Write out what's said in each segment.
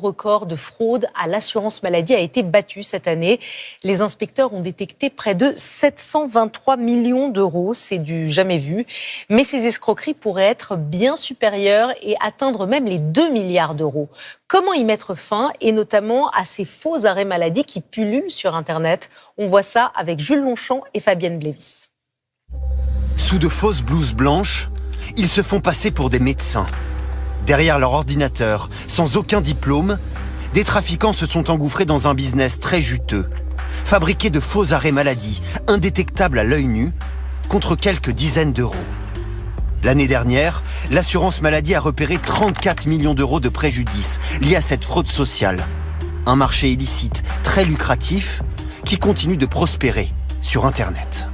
Record de fraude à l'assurance maladie a été battu cette année. Les inspecteurs ont détecté près de 723 millions d'euros. C'est du jamais vu. Mais ces escroqueries pourraient être bien supérieures et atteindre même les 2 milliards d'euros. Comment y mettre fin, et notamment à ces faux arrêts maladie qui pullulent sur Internet? On voit ça avec Jules Longchamp et Fabienne Blévis. Sous de fausses blouses blanches, ils se font passer pour des médecins. Derrière leur ordinateur, sans aucun diplôme, des trafiquants se sont engouffrés dans un business très juteux. Fabriquer de faux arrêts maladie, indétectables à l'œil nu, contre quelques dizaines d'euros. L'année dernière, l'assurance maladie a repéré 34 millions d'euros de préjudice liés à cette fraude sociale. Un marché illicite très lucratif qui continue de prospérer sur Internet.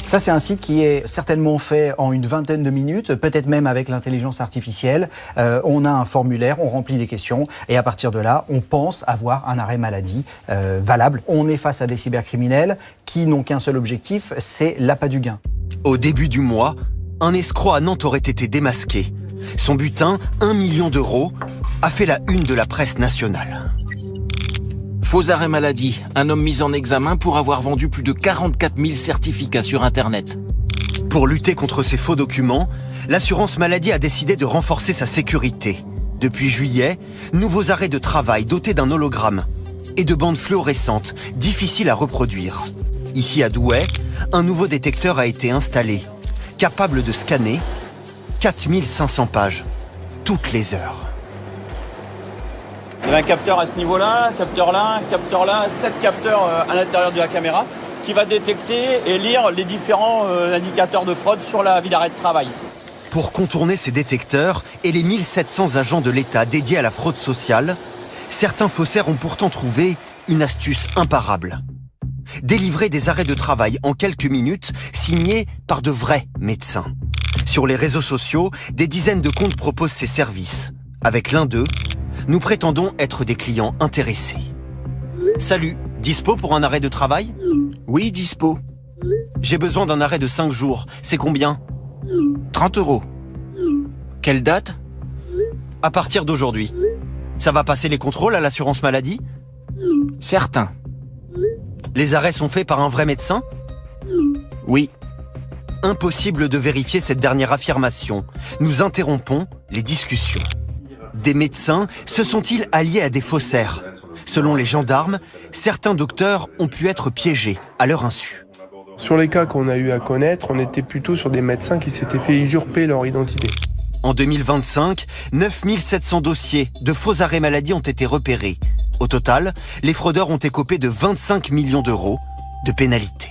Ça, c'est un site qui est certainement fait en une vingtaine de minutes, peut-être même avec l'intelligence artificielle. On a un formulaire, on remplit des questions et à partir de là, on pense avoir un arrêt maladie valable. On est face à des cybercriminels qui n'ont qu'un seul objectif, c'est l'appât du gain. Au début du mois, un escroc à Nantes aurait été démasqué. Son butin, 1 million d'euros, a fait la une de la presse nationale. Faux arrêt maladie, un homme mis en examen pour avoir vendu plus de 44 000 certificats sur Internet. Pour lutter contre ces faux documents, l'assurance maladie a décidé de renforcer sa sécurité. Depuis juillet, nouveaux arrêts de travail dotés d'un hologramme et de bandes fluorescentes, difficiles à reproduire. Ici à Douai, un nouveau détecteur a été installé, capable de scanner 4500 pages, toutes les heures. Il y a un capteur à ce niveau-là, un capteur là, 7 capteurs à l'intérieur de la caméra qui va détecter et lire les différents indicateurs de fraude sur la vie d'arrêt de travail. Pour contourner ces détecteurs et les 1700 agents de l'État dédiés à la fraude sociale, certains faussaires ont pourtant trouvé une astuce imparable. Délivrer des arrêts de travail en quelques minutes signés par de vrais médecins. Sur les réseaux sociaux, des dizaines de comptes proposent ces services. Avec l'un d'eux, nous prétendons être des clients intéressés. Salut, dispo pour un arrêt de travail? Oui, dispo. J'ai besoin d'un arrêt de 5 jours. C'est combien? 30 €. Quelle date? À partir d'aujourd'hui. Ça va passer les contrôles à l'assurance maladie? Certain. Les arrêts sont faits par un vrai médecin? Oui. Impossible de vérifier cette dernière affirmation. Nous interrompons les discussions. Des médecins se sont-ils alliés à des faussaires? Selon les gendarmes, certains docteurs ont pu être piégés à leur insu. Sur les cas qu'on a eu à connaître, on était plutôt sur des médecins qui s'étaient fait usurper leur identité. En 2025, 9700 dossiers de faux arrêts maladie ont été repérés. Au total, les fraudeurs ont écopé de 25 millions d'euros de pénalités.